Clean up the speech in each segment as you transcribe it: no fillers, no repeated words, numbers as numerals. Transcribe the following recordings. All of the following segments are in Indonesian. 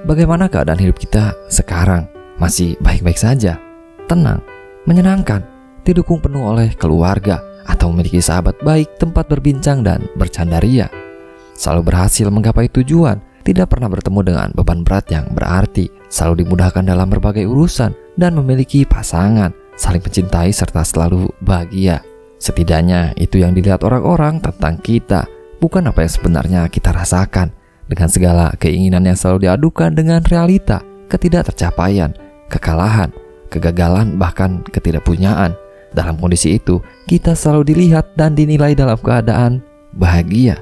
Bagaimana keadaan hidup kita sekarang? Masih baik-baik saja? Tenang? Menyenangkan? Didukung penuh oleh keluarga? Atau memiliki sahabat baik, tempat berbincang dan bercandaria? Selalu berhasil menggapai tujuan? Tidak pernah bertemu dengan beban berat yang berarti? Selalu dimudahkan dalam berbagai urusan? Dan memiliki pasangan? Saling mencintai serta selalu bahagia? Setidaknya itu yang dilihat orang-orang tentang kita, bukan apa yang sebenarnya kita rasakan. Dengan segala keinginan yang selalu diadukan dengan realita, ketidaktercapaian, kekalahan, kegagalan, bahkan ketidakpunyaan. Dalam kondisi itu, kita selalu dilihat dan dinilai dalam keadaan bahagia.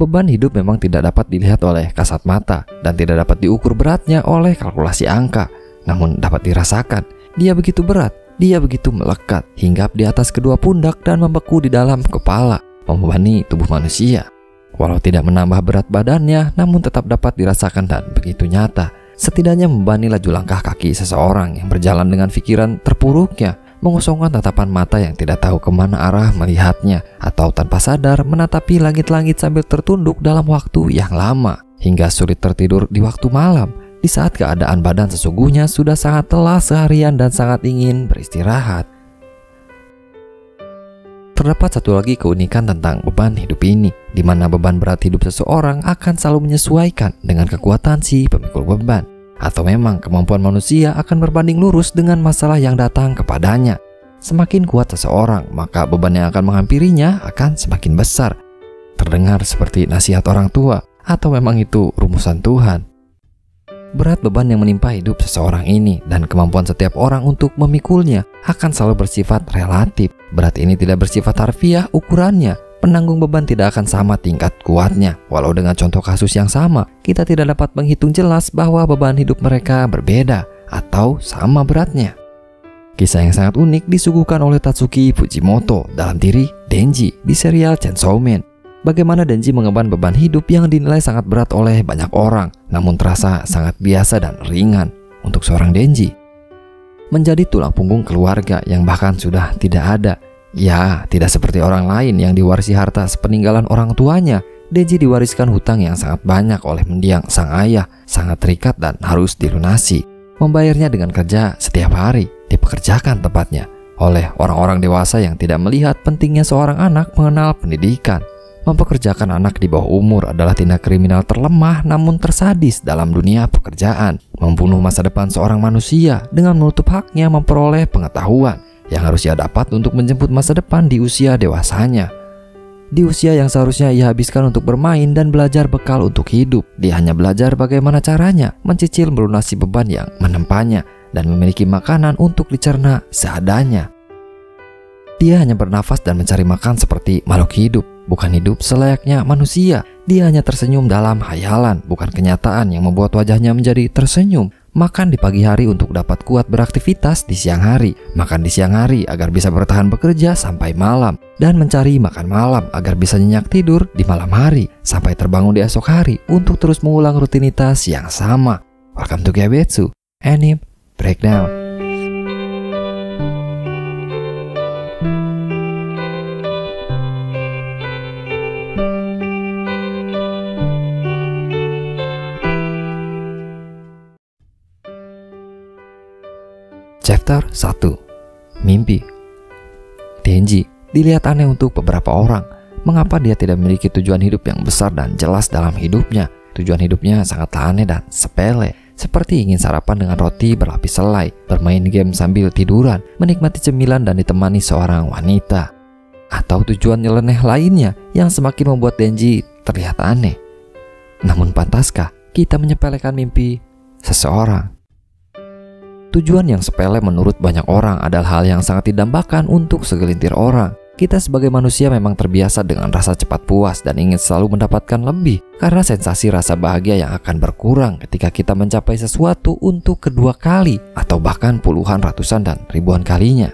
Beban hidup memang tidak dapat dilihat oleh kasat mata dan tidak dapat diukur beratnya oleh kalkulasi angka. Namun dapat dirasakan, dia begitu berat, dia begitu melekat, hinggap di atas kedua pundak dan membeku di dalam kepala, membebani tubuh manusia. Walau tidak menambah berat badannya, namun tetap dapat dirasakan dan begitu nyata. Setidaknya membebani laju langkah kaki seseorang yang berjalan dengan pikiran terpuruknya, mengosongkan tatapan mata yang tidak tahu kemana arah melihatnya, atau tanpa sadar menatapi langit-langit sambil tertunduk dalam waktu yang lama, hingga sulit tertidur di waktu malam, di saat keadaan badan sesungguhnya sudah sangat lelah seharian dan sangat ingin beristirahat. Terdapat satu lagi keunikan tentang beban hidup ini, di mana beban berat hidup seseorang akan selalu menyesuaikan dengan kekuatan si pemikul beban. Atau memang kemampuan manusia akan berbanding lurus dengan masalah yang datang kepadanya. Semakin kuat seseorang, maka beban yang akan menghampirinya akan semakin besar. Terdengar seperti nasihat orang tua, atau memang itu rumusan Tuhan. Berat beban yang menimpa hidup seseorang ini dan kemampuan setiap orang untuk memikulnya akan selalu bersifat relatif. Berat ini tidak bersifat harfiah ukurannya. Penanggung beban tidak akan sama tingkat kuatnya. Walau dengan contoh kasus yang sama, kita tidak dapat menghitung jelas bahwa beban hidup mereka berbeda atau sama beratnya. Kisah yang sangat unik disuguhkan oleh Tatsuki Fujimoto dalam diri Denji di serial Chainsaw Man. Bagaimana Denji mengemban beban hidup yang dinilai sangat berat oleh banyak orang, namun terasa sangat biasa dan ringan untuk seorang Denji. Menjadi tulang punggung keluarga yang bahkan sudah tidak ada. Ya, tidak seperti orang lain yang diwarisi harta sepeninggalan orang tuanya. Denji diwariskan hutang yang sangat banyak oleh mendiang sang ayah, sangat terikat dan harus dilunasi. Membayarnya dengan kerja setiap hari, dipekerjakan tepatnya oleh orang-orang dewasa yang tidak melihat pentingnya seorang anak mengenal pendidikan. Mempekerjakan anak di bawah umur adalah tindak kriminal terlemah namun tersadis dalam dunia pekerjaan. Membunuh masa depan seorang manusia dengan menutup haknya memperoleh pengetahuan yang harus ia dapat untuk menjemput masa depan di usia dewasanya. Di usia yang seharusnya ia habiskan untuk bermain dan belajar bekal untuk hidup, dia hanya belajar bagaimana caranya mencicil melunasi beban yang menempanya dan memiliki makanan untuk dicerna seadanya. Dia hanya bernafas dan mencari makan seperti makhluk hidup, bukan hidup selayaknya manusia. Dia hanya tersenyum dalam hayalan, bukan kenyataan yang membuat wajahnya menjadi tersenyum. Makan di pagi hari untuk dapat kuat beraktivitas di siang hari. Makan di siang hari agar bisa bertahan bekerja sampai malam. Dan mencari makan malam agar bisa nyenyak tidur di malam hari sampai terbangun di esok hari untuk terus mengulang rutinitas yang sama. Welcome to Gebetsu Anime Breakdown. Chapter 1. Mimpi. Denji dilihat aneh untuk beberapa orang. Mengapa dia tidak memiliki tujuan hidup yang besar dan jelas dalam hidupnya? Tujuan hidupnya sangatlah aneh dan sepele, seperti ingin sarapan dengan roti berlapis selai, bermain game sambil tiduran, menikmati cemilan dan ditemani seorang wanita. Atau tujuan nyeleneh lainnya yang semakin membuat Denji terlihat aneh. Namun pantaskah kita menyepelekan mimpi seseorang? Tujuan yang sepele menurut banyak orang adalah hal yang sangat didambakan untuk segelintir orang. Kita sebagai manusia memang terbiasa dengan rasa cepat puas dan ingin selalu mendapatkan lebih, karena sensasi rasa bahagia yang akan berkurang ketika kita mencapai sesuatu untuk kedua kali atau bahkan puluhan, ratusan, dan ribuan kalinya.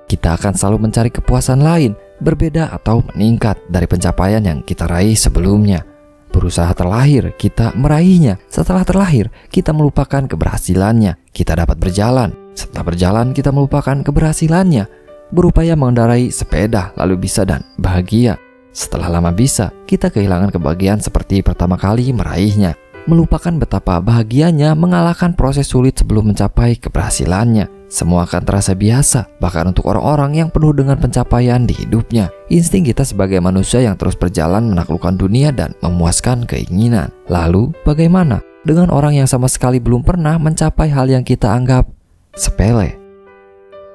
Kita akan selalu mencari kepuasan lain, berbeda atau meningkat dari pencapaian yang kita raih sebelumnya. Berusaha terlahir, kita meraihnya. Setelah terlahir, kita melupakan keberhasilannya. Kita dapat berjalan. Setelah berjalan, kita melupakan keberhasilannya. Berupaya mengendarai sepeda, lalu bisa dan bahagia. Setelah lama bisa, kita kehilangan kebahagiaan seperti pertama kali meraihnya. melupakan betapa bahagianya mengalahkan proses sulit sebelum mencapai keberhasilannya. Semua akan terasa biasa, bahkan untuk orang-orang yang penuh dengan pencapaian di hidupnya. Insting kita sebagai manusia yang terus berjalan menaklukkan dunia dan memuaskan keinginan. Lalu, bagaimana dengan orang yang sama sekali belum pernah mencapai hal yang kita anggap sepele?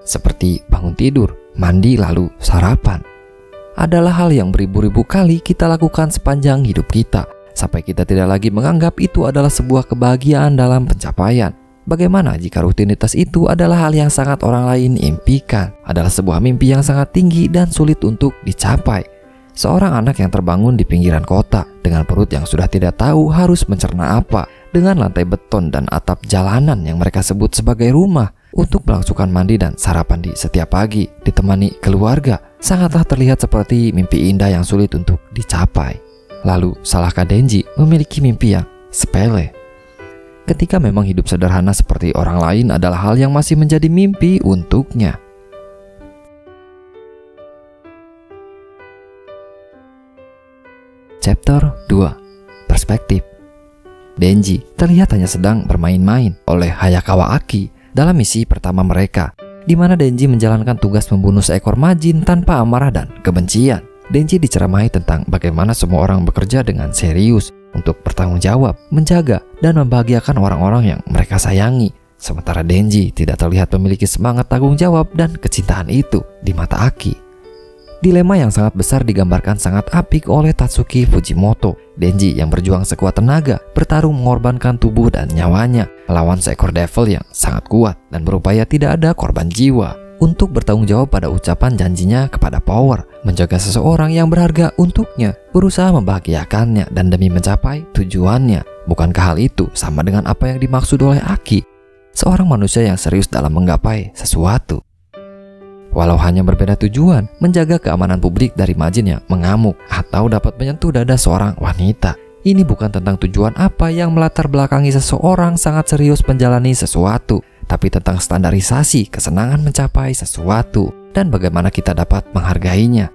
Seperti bangun tidur, mandi lalu sarapan. Adalah hal yang beribu-ribu kali kita lakukan sepanjang hidup kita, sampai kita tidak lagi menganggap itu adalah sebuah kebahagiaan dalam pencapaian. Bagaimana jika rutinitas itu adalah hal yang sangat orang lain impikan, adalah sebuah mimpi yang sangat tinggi dan sulit untuk dicapai? Seorang anak yang terbangun di pinggiran kota dengan perut yang sudah tidak tahu harus mencerna apa, dengan lantai beton dan atap jalanan yang mereka sebut sebagai rumah, untuk melangsungkan mandi dan sarapan di setiap pagi, ditemani keluarga, sangatlah terlihat seperti mimpi indah yang sulit untuk dicapai. Lalu, salahkah Denji memiliki mimpi yang sepele? Ketika memang hidup sederhana seperti orang lain adalah hal yang masih menjadi mimpi untuknya. Chapter 2. Perspektif. Denji terlihat hanya sedang bermain-main oleh Hayakawa Aki dalam misi pertama mereka, di mana Denji menjalankan tugas membunuh seekor majin tanpa amarah dan kebencian. Denji diceramahi tentang bagaimana semua orang bekerja dengan serius untuk bertanggung jawab, menjaga, dan membahagiakan orang-orang yang mereka sayangi. Sementara Denji tidak terlihat memiliki semangat tanggung jawab dan kecintaan itu di mata Aki. Dilema yang sangat besar digambarkan sangat apik oleh Tatsuki Fujimoto. Denji yang berjuang sekuat tenaga, bertarung mengorbankan tubuh dan nyawanya melawan seekor devil yang sangat kuat dan berupaya tidak ada korban jiwa, untuk bertanggung jawab pada ucapan janjinya kepada Power, menjaga seseorang yang berharga untuknya, berusaha membahagiakannya dan demi mencapai tujuannya. Bukankah hal itu sama dengan apa yang dimaksud oleh Aki, seorang manusia yang serius dalam menggapai sesuatu? Walau hanya berbeda tujuan, menjaga keamanan publik dari majin yang mengamuk atau dapat menyentuh dada seorang wanita. Ini bukan tentang tujuan apa yang melatar belakangi seseorang sangat serius menjalani sesuatu, tapi tentang standarisasi kesenangan mencapai sesuatu dan bagaimana kita dapat menghargainya.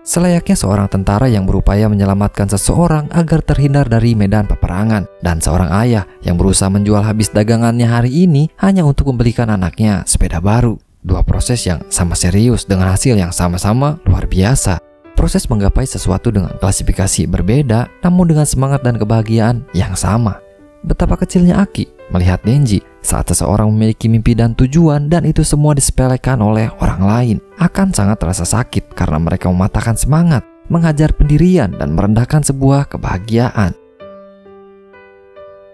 Selayaknya seorang tentara yang berupaya menyelamatkan seseorang agar terhindar dari medan peperangan, dan seorang ayah yang berusaha menjual habis dagangannya hari ini hanya untuk membelikan anaknya sepeda baru. Dua proses yang sama serius dengan hasil yang sama-sama luar biasa. Proses menggapai sesuatu dengan klasifikasi berbeda, namun dengan semangat dan kebahagiaan yang sama. Betapa kecilnya Aki melihat Denji saat seseorang memiliki mimpi dan tujuan dan itu semua disepelekan oleh orang lain. Akan sangat terasa sakit karena mereka mematahkan semangat, menghajar pendirian dan merendahkan sebuah kebahagiaan.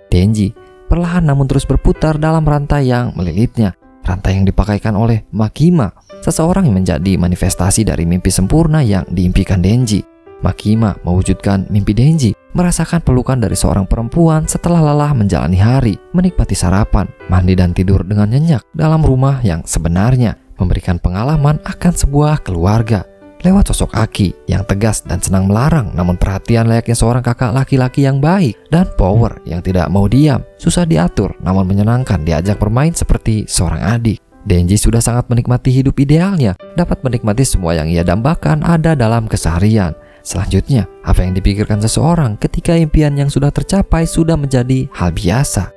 Denji perlahan namun terus berputar dalam rantai yang melilitnya, rantai yang dipakaikan oleh Makima, seseorang yang menjadi manifestasi dari mimpi sempurna yang diimpikan Denji. Makima mewujudkan mimpi Denji, merasakan pelukan dari seorang perempuan setelah lelah menjalani hari, menikmati sarapan, mandi dan tidur dengan nyenyak dalam rumah yang sebenarnya, memberikan pengalaman akan sebuah keluarga. Lewat sosok Aki yang tegas dan senang melarang, namun perhatian layaknya seorang kakak laki-laki yang baik, dan Power yang tidak mau diam, susah diatur namun menyenangkan diajak bermain seperti seorang adik. Denji sudah sangat menikmati hidup idealnya, dapat menikmati semua yang ia dambakan ada dalam keseharian. Selanjutnya, apa yang dipikirkan seseorang ketika impian yang sudah tercapai sudah menjadi hal biasa.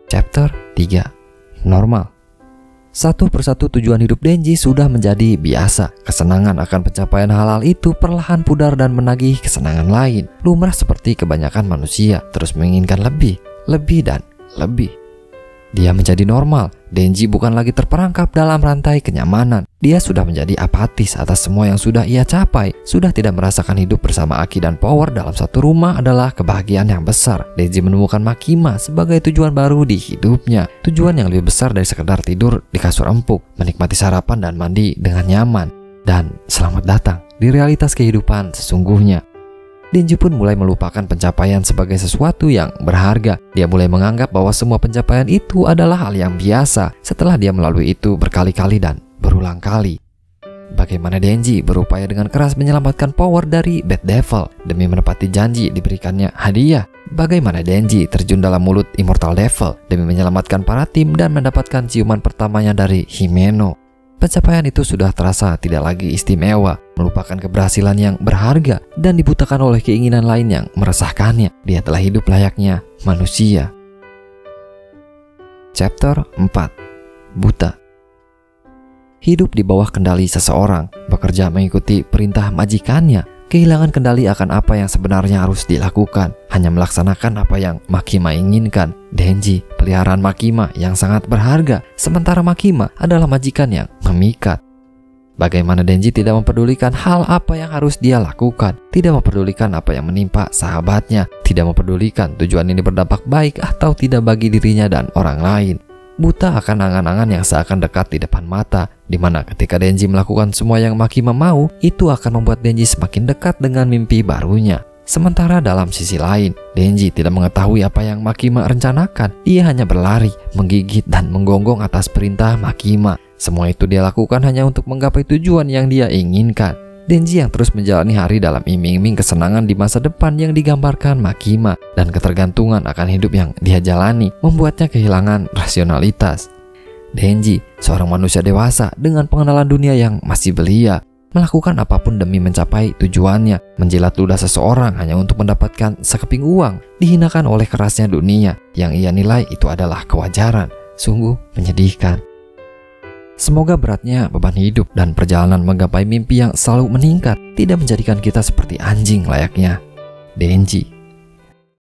Chapter 3. Normal. Satu persatu tujuan hidup Denji sudah menjadi biasa. Kesenangan akan pencapaian hal-hal itu perlahan pudar dan menagih kesenangan lain. Lumrah seperti kebanyakan manusia, terus menginginkan lebih, dan lebih. Dia menjadi normal. Denji bukan lagi terperangkap dalam rantai kenyamanan. Dia sudah menjadi apatis atas semua yang sudah ia capai. Sudah tidak merasakan hidup bersama Aki dan Power dalam satu rumah adalah kebahagiaan yang besar. Denji menemukan Makima sebagai tujuan baru di hidupnya. Tujuan yang lebih besar dari sekedar tidur di kasur empuk, menikmati sarapan dan mandi dengan nyaman. Dan selamat datang di realitas kehidupan sesungguhnya. Denji pun mulai melupakan pencapaian sebagai sesuatu yang berharga. Dia mulai menganggap bahwa semua pencapaian itu adalah hal yang biasa setelah dia melalui itu berkali-kali dan berulang kali. Bagaimana Denji berupaya dengan keras menyelamatkan Power dari Bad Devil demi menepati janji diberikannya hadiah. Bagaimana Denji terjun dalam mulut Immortal Devil demi menyelamatkan para tim dan mendapatkan ciuman pertamanya dari Himeno. Pencapaian itu sudah terasa tidak lagi istimewa, melupakan keberhasilan yang berharga, dan dibutakan oleh keinginan lain yang meresahkannya. Dia telah hidup layaknya manusia. Chapter 4. Buta. Hidup di bawah kendali seseorang, bekerja mengikuti perintah majikannya, kehilangan kendali akan apa yang sebenarnya harus dilakukan, hanya melaksanakan apa yang Makima inginkan. Denji, peliharaan Makima yang sangat berharga, sementara Makima adalah majikan yang memikat. Bagaimana Denji tidak mempedulikan hal apa yang harus dia lakukan, tidak mempedulikan apa yang menimpa sahabatnya, tidak mempedulikan tujuan ini berdampak baik atau tidak bagi dirinya dan orang lain. Buta akan angan-angan yang seakan dekat di depan mata, di mana ketika Denji melakukan semua yang Makima mau, itu akan membuat Denji semakin dekat dengan mimpi barunya. Sementara dalam sisi lain, Denji tidak mengetahui apa yang Makima rencanakan. Dia hanya berlari, menggigit, dan menggonggong atas perintah Makima. Semua itu dia lakukan hanya untuk menggapai tujuan yang dia inginkan. Denji yang terus menjalani hari dalam iming-iming kesenangan di masa depan yang digambarkan Makima, dan ketergantungan akan hidup yang dia jalani membuatnya kehilangan rasionalitas. Denji, seorang manusia dewasa dengan pengenalan dunia yang masih belia, melakukan apapun demi mencapai tujuannya, menjilat ludah seseorang hanya untuk mendapatkan sekeping uang, dihinakan oleh kerasnya dunia yang ia nilai itu adalah kewajaran. Sungguh menyedihkan. Semoga beratnya beban hidup dan perjalanan menggapai mimpi yang selalu meningkat tidak menjadikan kita seperti anjing layaknya Denji.